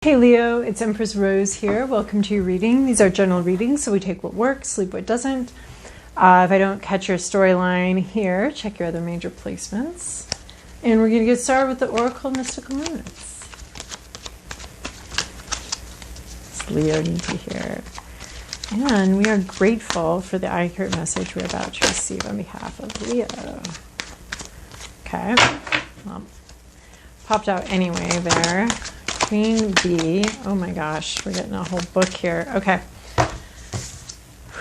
Hey Leo, it's Empress Rose here. Welcome to your reading. These are general readings, so we take what works, leave what doesn't. If I don't catch your storyline here, check your other major placements. And we're going to get started with the Oracle Mystical Moments. It's Leo Niti here. And we are grateful for the accurate message we're about to receive on behalf of Leo. Okay. Well, popped out anyway there. Queen B. Oh my gosh, we're getting a whole book here. Okay.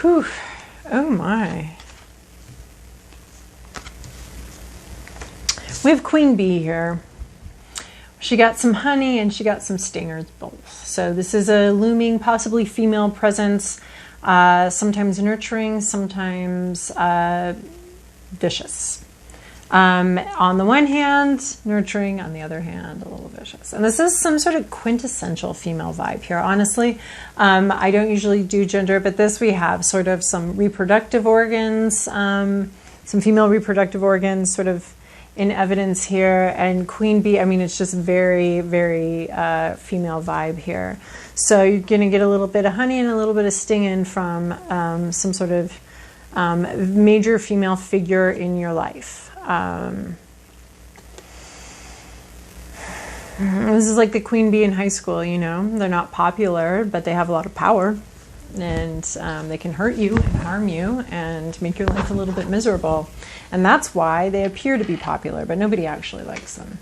Whew. Oh my. We have Queen B here. She got some honey and she got some stingers both. So this is a looming, possibly female presence, sometimes nurturing, sometimes vicious. On the one hand, nurturing, on the other hand, a little vicious. And this is some sort of quintessential female vibe here, honestly. I don't usually do gender, but this we have sort of some reproductive organs, some female reproductive organs sort of in evidence here. And Queen Bee, I mean, it's just very, very female vibe here. So you're going to get a little bit of honey and a little bit of stinging from some sort of major female figure in your life. This is like the queen bee in high school, you know. They're not popular, but they have a lot of power. And they can hurt you and harm you and make your life a little bit miserable. And that's why they appear to be popular, but nobody actually likes them.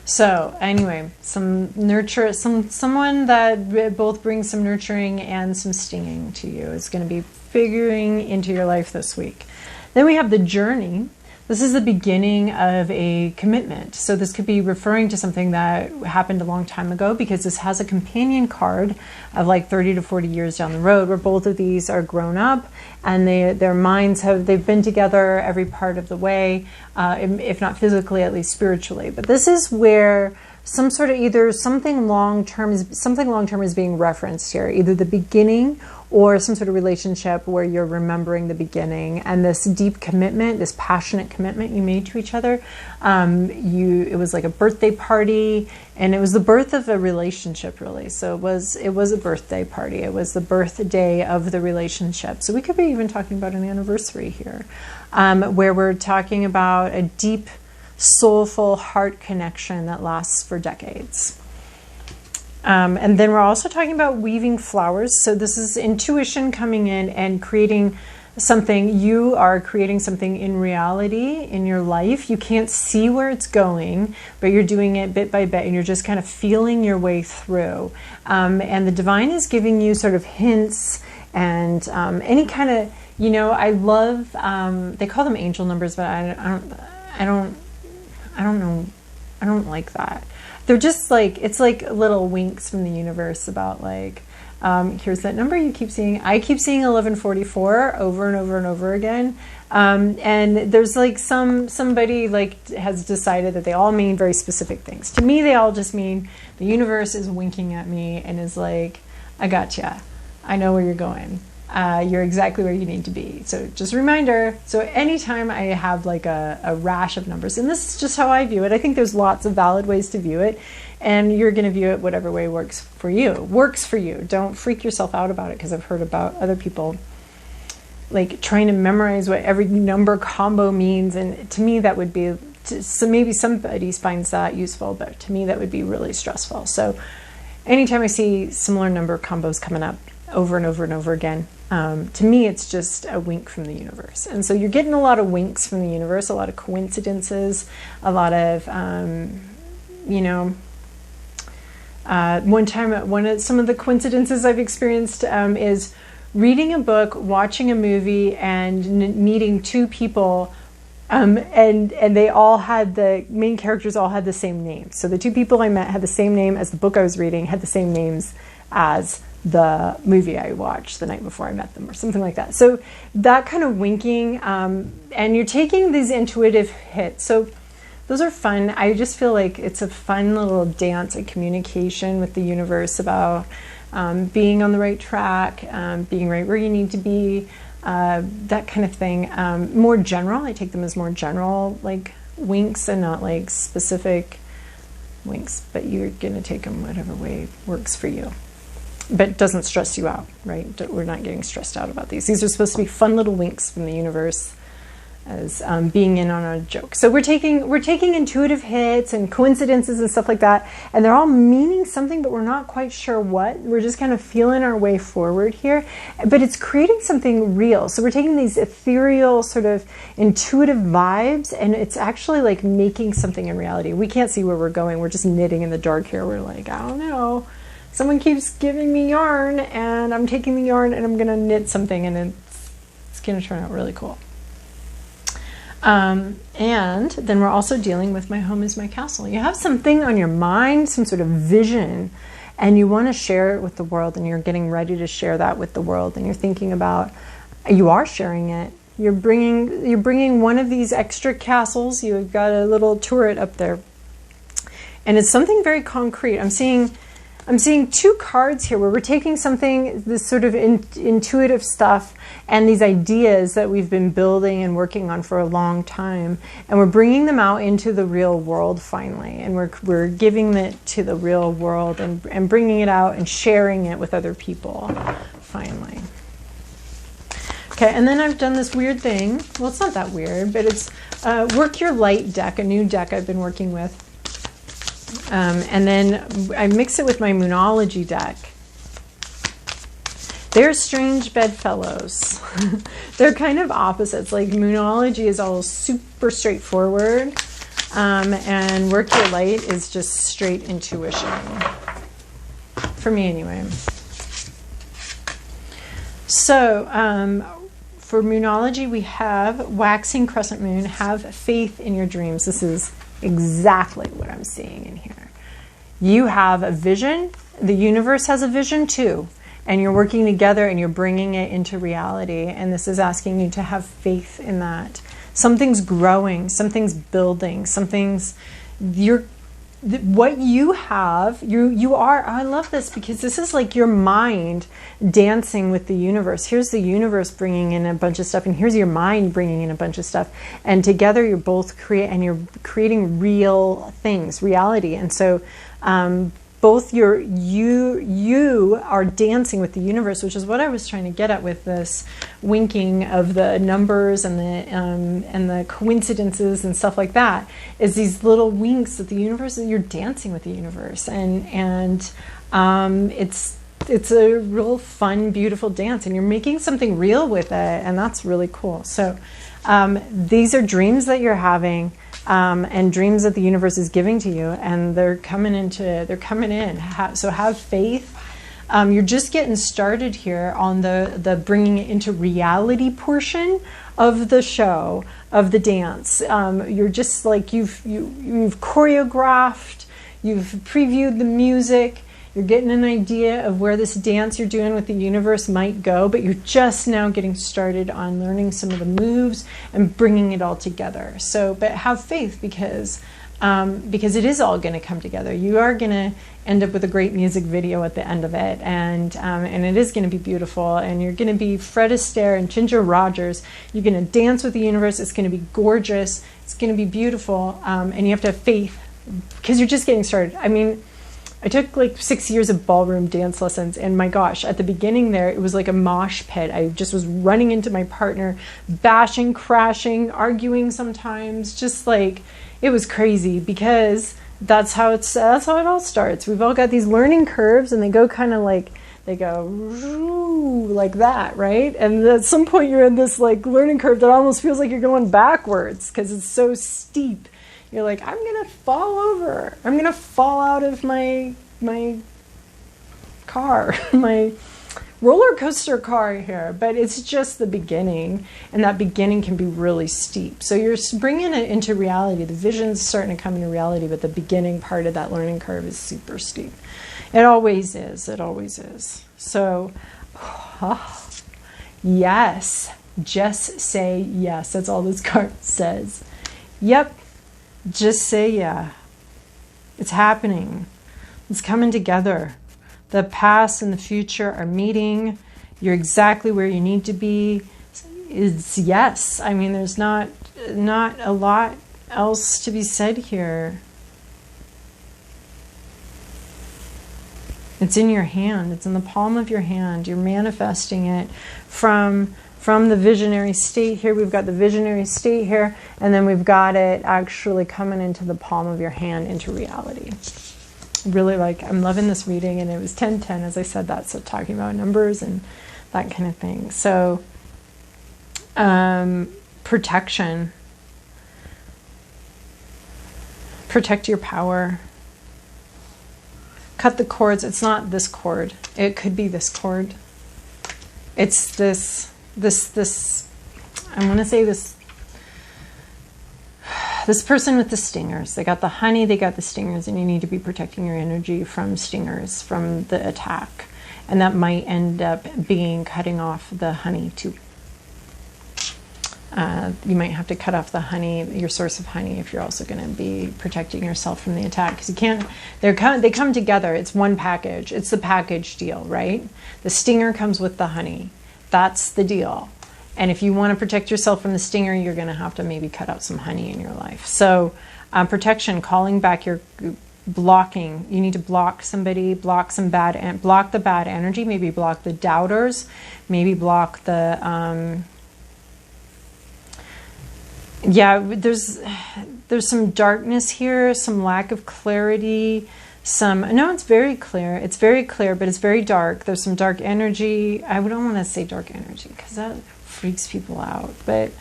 So anyway, some nurture, someone that both brings some nurturing and some stinging to you is going to be figuring into your life this week. Then we have the journey. This is the beginning of a commitment. So this could be referring to something that happened a long time ago, because this has a companion card of like 30 to 40 years down the road, where both of these are grown up and their minds they've been together every part of the way, if not physically, at least spiritually. But this is where some sort of either something long-term is being referenced here, either the beginning or some sort of relationship where you're remembering the beginning and this deep commitment, this passionate commitment you made to each other. It was like a birthday party, and it was the birth of a relationship, really. So it was a birthday party. It was the birthday of the relationship. So we could be even talking about an anniversary here, where we're talking about a deep, soulful heart connection that lasts for decades. And then we're also talking about weaving flowers. So this is intuition coming in and creating something. You are creating something in reality in your life. You can't see where it's going, but you're doing it bit by bit, and you're just kind of feeling your way through. And the divine is giving you sort of hints and any kind of, you know, I love, they call them angel numbers, but I don't know. I don't like that. They're just like, it's like little winks from the universe about like, here's that number you keep seeing. I keep seeing 1144 over and over and over again. And there's like somebody like has decided that they all mean very specific things. To me, they all just mean the universe is winking at me and is like, I gotcha. I know where you're going. You're exactly where you need to be. So just a reminder. So anytime I have like a rash of numbers, and this is just how I view it, I think there's lots of valid ways to view it, and you're going to view it whatever way works for you. Works for you. Don't freak yourself out about it, because I've heard about other people like trying to memorize what every number combo means, and to me that would be, so maybe somebody finds that useful, but to me that would be really stressful. So anytime I see similar number combos coming up over and over and over again, to me it's just a wink from the universe. And so you're getting a lot of winks from the universe, a lot of coincidences, a lot of one time, some of the coincidences I've experienced is reading a book, watching a movie, and meeting two people, and they all had, the main characters all had the same name. So the two people I met had the same name as the book I was reading, had the same names as the movie I watched the night before I met them, or something like that. So that kind of winking, and you're taking these intuitive hits. So those are fun. I just feel like it's a fun little dance and communication with the universe about being on the right track, being right where you need to be, that kind of thing. More general. I take them as more general, like winks, and not like specific winks, but you're going to take them whatever way works for you. But it doesn't stress you out, right? We're not getting stressed out about these. These are supposed to be fun little winks from the universe as being in on a joke. So we're taking intuitive hits and coincidences and stuff like that, and they're all meaning something, but we're not quite sure what. We're just kind of feeling our way forward here, but it's creating something real. So we're taking these ethereal sort of intuitive vibes, and it's actually like making something in reality. We can't see where we're going. We're just knitting in the dark here. We're like, I don't know. Someone keeps giving me yarn, and I'm taking the yarn and I'm going to knit something, and it's going to turn out really cool. And then we're also dealing with my home is my castle. You have something on your mind, some sort of vision, and you want to share it with the world, and you're getting ready to share that with the world, and you're thinking about, you are sharing it. You're bringing one of these extra castles. You've got a little turret up there, and it's something very concrete. I'm seeing two cards here where we're taking something, this sort of intuitive stuff and these ideas that we've been building and working on for a long time, and we're bringing them out into the real world finally, and we're giving it to the real world and bringing it out and sharing it with other people finally. Okay, and then I've done this weird thing. Well, it's not that weird, but it's Work Your Light deck, a new deck I've been working with. And then I mix it with my Moonology deck. They're strange bedfellows. They're kind of opposites. Like Moonology is all super straightforward, and Work Your Light is just straight intuition. For me anyway. So for Moonology we have Waxing Crescent Moon, have faith in your dreams. This is exactly what I'm seeing in here. You have a vision. The universe has a vision too. And you're working together and you're bringing it into reality. And this is asking you to have faith in that. Something's growing, something's building, what you have, you are, I love this because this is like your mind dancing with the universe. Here's the universe bringing in a bunch of stuff, and here's your mind bringing in a bunch of stuff. And together you're both you're creating real things, reality. And so both you are dancing with the universe, which is what I was trying to get at with this winking of the numbers and the coincidences and stuff like that. Is these little winks that the universe, you're dancing with the universe, and it's a real fun, beautiful dance, and you're making something real with it, and that's really cool. So these are dreams that you're having. And dreams that the universe is giving to you, and they're coming in. So have faith. You're just getting started here on the bringing it into reality portion of the show, of the dance. You're just like you've choreographed, you've previewed the music. You're getting an idea of where this dance you're doing with the universe might go, but you're just now getting started on learning some of the moves and bringing it all together. So, but have faith because it is all going to come together. You are going to end up with a great music video at the end of it, and it is going to be beautiful, and you're going to be Fred Astaire and Ginger Rogers. You're going to dance with the universe. It's going to be gorgeous. It's going to be beautiful, and you have to have faith because you're just getting started. I mean, I took like 6 years of ballroom dance lessons, and my gosh, at the beginning there, it was like a mosh pit. I just was running into my partner, bashing, crashing, arguing sometimes, just like, it was crazy because that's how it all starts. We've all got these learning curves, and they go kind of like, they go like that, right? And at some point you're in this like learning curve that almost feels like you're going backwards because it's so steep. You're like, I'm going to fall over. I'm going to fall out of my car, my roller coaster car here. But it's just the beginning, and that beginning can be really steep. So you're bringing it into reality. The vision's starting to come into reality, but the beginning part of that learning curve is super steep. It always is. It always is. So, yes. Just say yes. That's all this card says. Yep. Just say yeah. It's happening. It's coming together. The past and the future are meeting. You're exactly where you need to be. It's yes. I mean, there's not a lot else to be said here. It's in your hand. It's in the palm of your hand. You're manifesting it from the visionary state here. We've got the visionary state here, and then we've got it actually coming into the palm of your hand, into reality. Really, like, I'm loving this reading, and it was 10:10 as I said that, so talking about numbers and that kind of thing. So protection. Protect your power. Cut the cords. It's not this cord. It could be this cord. It's this, I want to say this person with the stingers. They got the honey, they got the stingers, and you need to be protecting your energy from stingers, from the attack. And that might end up being cutting off the honey too. You might have to cut off the honey, your source of honey, if you're also going to be protecting yourself from the attack. Because you can't, they come together. It's one package. It's the package deal, right? The stinger comes with the honey. That's the deal. And if you want to protect yourself from the stinger, you're going to have to maybe cut out some honey in your life. So protection, calling back your blocking. You need to block somebody, block the bad energy, maybe block the doubters, maybe block the... there's some darkness here, some lack of clarity, it's very clear. It's very clear, but it's very dark. There's some dark energy. I don't want to say dark energy because that freaks people out. But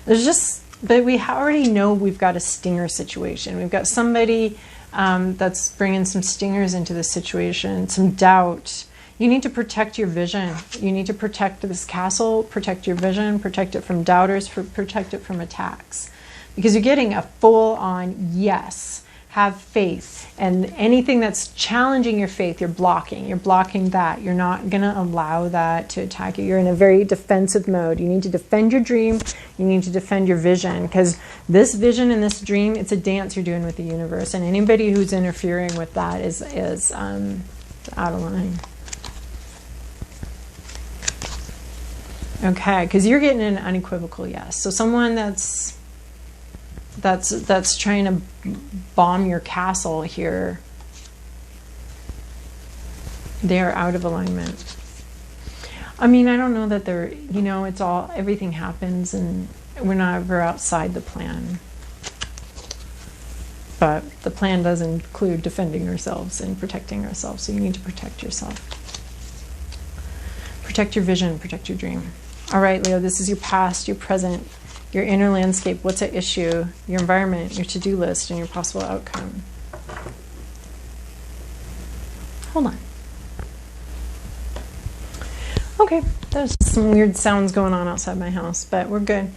we already know we've got a stinger situation. We've got somebody that's bringing some stingers into the situation, some doubt. You need to protect your vision. You need to protect this castle, protect your vision, protect it from doubters, protect it from attacks. Because you're getting a full-on yes, have faith. And anything that's challenging your faith, you're blocking. You're blocking that. You're not going to allow that to attack you. You're in a very defensive mode. You need to defend your dream. You need to defend your vision. Because this vision and this dream, it's a dance you're doing with the universe. And anybody who's interfering with that is out of line. Okay, because you're getting an unequivocal yes. So someone that's trying to bomb your castle here, they're out of alignment. I mean, I don't know that they're, it's all, everything happens and we're not ever outside the plan. But the plan does include defending ourselves and protecting ourselves. So you need to protect yourself. Protect your vision, protect your dream. All right, Leo, this is your past, your present, your inner landscape. What's at issue? Your environment, your to-do list, and your possible outcome. Hold on. Okay, there's some weird sounds going on outside my house, but we're good.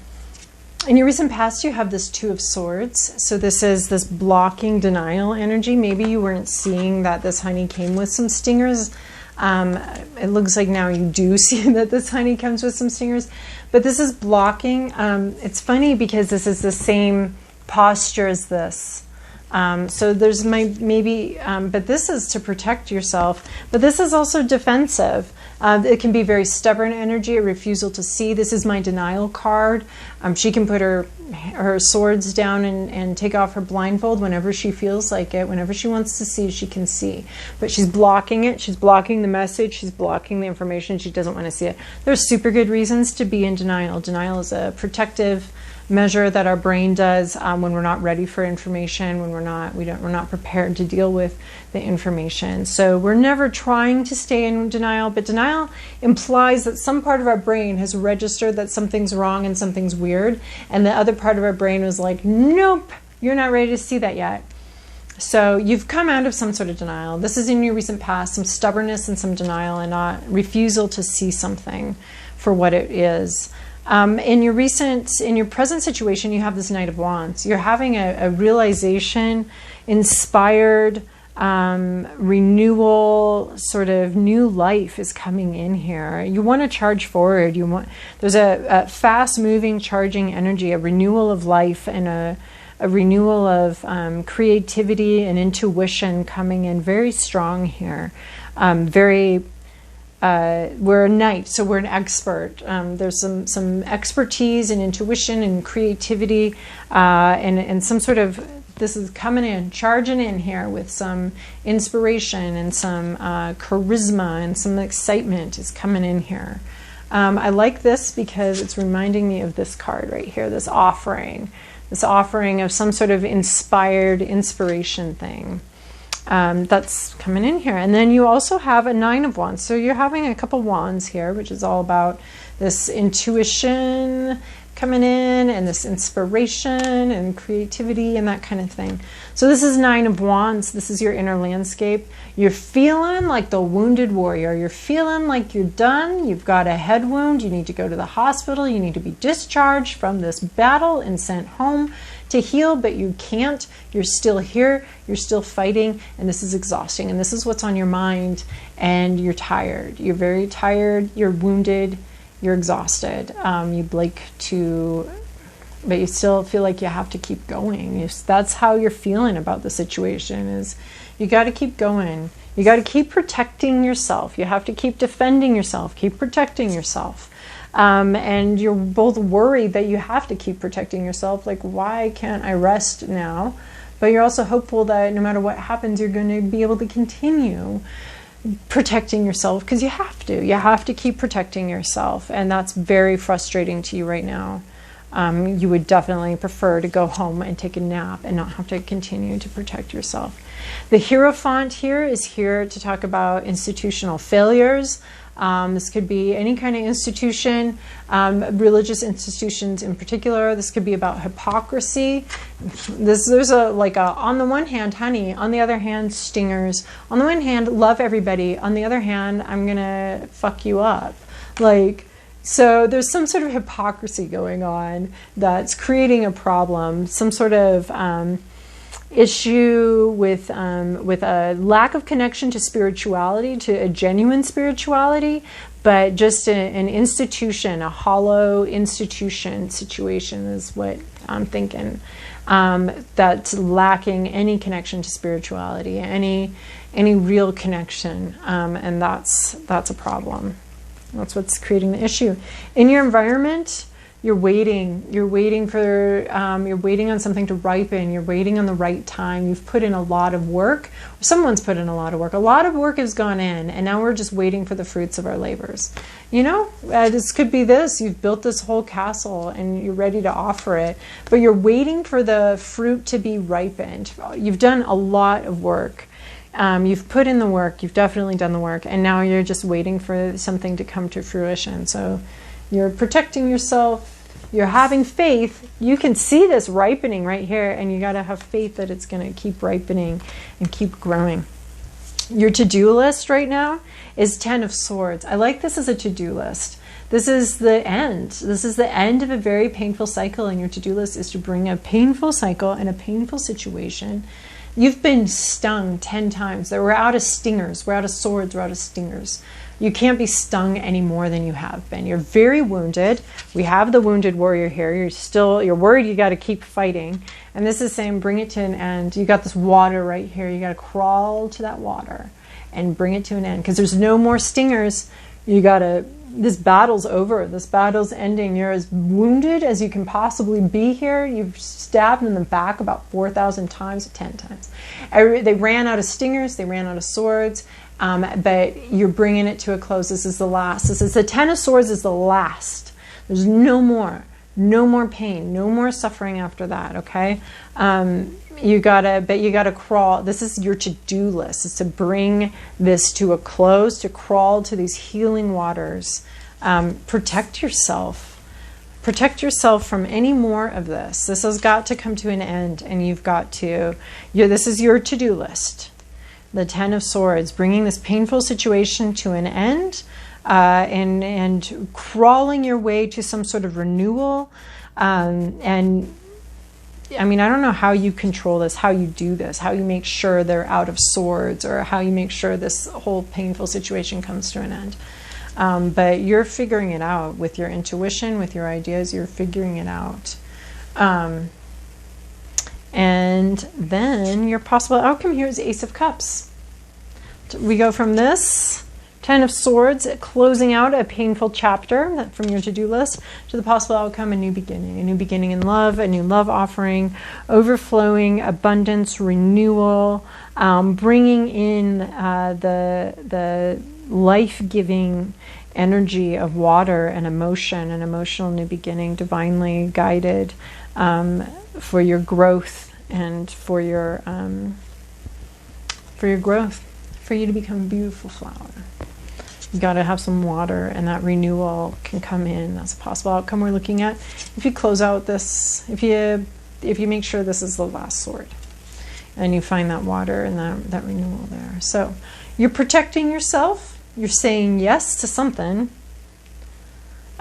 In your recent past, you have this Two of Swords. So this is this blocking denial energy. Maybe you weren't seeing that this honey came with some stingers. It looks like now you do see that this honey comes with some stingers, but this is blocking. It's funny because this is the same posture as this. So there's maybe, but this is to protect yourself, but this is also defensive. It can be very stubborn energy, a refusal to see. This is my denial card. She can put her swords down and take off her blindfold whenever she feels like it. Whenever she wants to see, she can see. But she's blocking it. She's blocking the message. She's blocking the information. She doesn't want to see it. There's super good reasons to be in denial. Denial is a protective measure that our brain does when we're not ready for information, when we're not prepared to deal with the information. So we're never trying to stay in denial, but denial implies that some part of our brain has registered that something's wrong and something's weird, and the other part of our brain was like, nope, you're not ready to see that yet. So you've come out of some sort of denial. This is in your recent past, some stubbornness and some denial and not refusal to see something for what it is. In your present situation, you have this Knight of Wands. You're having a realization, inspired, renewal, sort of new life is coming in here. You want to charge forward. There's a fast-moving, charging energy, a renewal of life, and a renewal of creativity and intuition coming in very strong here. We're a knight, so we're an expert. There's some expertise and intuition and creativity and some sort of this is coming in, charging in here with some inspiration and some charisma and some excitement is coming in here. I like this because it's reminding me of this card right here, this offering of some sort of inspiration thing. That's coming in here. And then you also have a 9 of Wands. So you're having a couple wands here, which is all about this intuition coming in and this inspiration and creativity and that kind of thing. So this is 9 of Wands. This is your inner landscape. You're feeling like the wounded warrior. You're feeling like you're done. You've got a head wound. You need to go to the hospital. You need to be discharged from this battle and sent home to heal, but you can't. You're still here. You're still fighting, and this is exhausting. And this is what's on your mind, and you're tired. You're very tired. You're wounded. You're exhausted. You'd like to, but you still feel like you have to keep going. That's how you're feeling about the situation, is you got to keep going. You got to keep protecting yourself. You have to keep defending yourself, keep protecting yourself. And you're both worried that you have to keep protecting yourself. Like, why can't I rest now? But you're also hopeful that no matter what happens, you're going to be able to continue protecting yourself, because you have to. You have to keep protecting yourself. And that's very frustrating to you right now. You would definitely prefer to go home and take a nap and not have to continue to protect yourself. The Hierophant here is here to talk about institutional failures. This could be any kind of institution, religious institutions in particular. This could be about hypocrisy. There's a on the one hand, honey. On the other hand, stingers. On the one hand, love everybody. On the other hand, I'm gonna fuck you up. So there's some sort of hypocrisy going on that's creating a problem. Some sort of issue with a lack of connection to spirituality, to a genuine spirituality, but just an institution, a hollow institution situation is what I'm thinking. That's lacking any connection to spirituality, any real connection, and that's a problem. That's what's creating the issue. In your environment, you're waiting. You're waiting on something to ripen. You're waiting on the right time. You've put in a lot of work. Someone's put in a lot of work. A lot of work has gone in, and now we're just waiting for the fruits of our labors. This could be this. You've built this whole castle, and you're ready to offer it, but you're waiting for the fruit to be ripened. You've done a lot of work. You've put in the work. You've definitely done the work, and now you're just waiting for something to come to fruition. So you're protecting yourself. You're having faith. You can see this ripening right here, and you got to have faith that it's going to keep ripening and keep growing. Your to-do list right now is 10 of Swords. I like this as a to-do list. This is the end. This is the end of a very painful cycle, and your to-do list is to bring a painful cycle and a painful situation. You've been stung 10 times. We're out of stingers. We're out of swords. We're out of stingers. You can't be stung any more than you have been. You're very wounded. We have the wounded warrior here. You're worried. You got to keep fighting. And this is saying bring it to an end. You got this water right here. You got to crawl to that water and bring it to an end, because there's no more stingers. This battle's over. This battle's ending. You're as wounded as you can possibly be here. You've stabbed in the back about 4,000 times, 10 times. They ran out of stingers. They ran out of swords. But you're bringing it to a close. This is the last. This is the 10 of Swords is the last. There's no more pain, no more suffering after that. Okay. You gotta crawl. This is your to-do list. It's to bring this to a close, to crawl to these healing waters. Protect yourself. Protect yourself from any more of this. This has got to come to an end, and you've got to. This is your to-do list. The 10 of Swords, bringing this painful situation to an end, and crawling your way to some sort of renewal. And I mean, I don't know how you control this, how you do this, how you make sure they're out of swords, or how you make sure this whole painful situation comes to an end. But you're figuring it out with your intuition, with your ideas. You're figuring it out. And then your possible outcome here is Ace of Cups. We go from this Ten of Swords, closing out a painful chapter from your to-do list to the possible outcome, a new beginning in love, a new love offering, overflowing abundance, renewal, bringing in the life-giving energy of water and emotion, an emotional new beginning, divinely guided for your growth and for your growth, for you to become a beautiful flower. You got to have some water, and that renewal can come in. That's a possible outcome we're looking at. If you close out this, if you make sure this is the last sword, and you find that water and that renewal there. So you're protecting yourself. You're saying yes to something.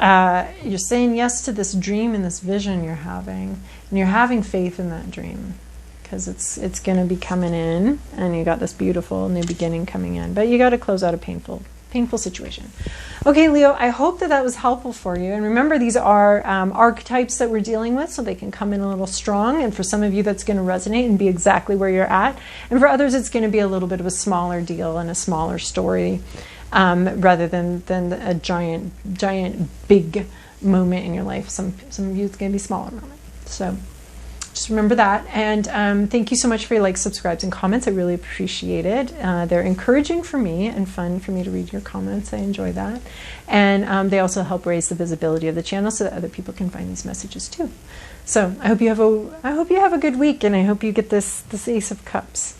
You're saying yes to this dream and this vision you're having, and you're having faith in that dream, because it's going to be coming in, and you got this beautiful new beginning coming in. But you got to close out a painful situation. Okay, Leo, I hope that was helpful for you. And remember, these are archetypes that we're dealing with, so they can come in a little strong. And for some of you, that's going to resonate and be exactly where you're at. And for others, it's going to be a little bit of a smaller deal and a smaller story, rather than a giant big moment in your life. Some of you, it's going to be a smaller moment. So just remember that. And thank you so much for your likes, subscribes, and comments. I really appreciate it. They're encouraging for me and fun for me to read your comments. I enjoy that. And they also help raise the visibility of the channel so that other people can find these messages too. So I hope you have a good week, and I hope you get this Ace of Cups.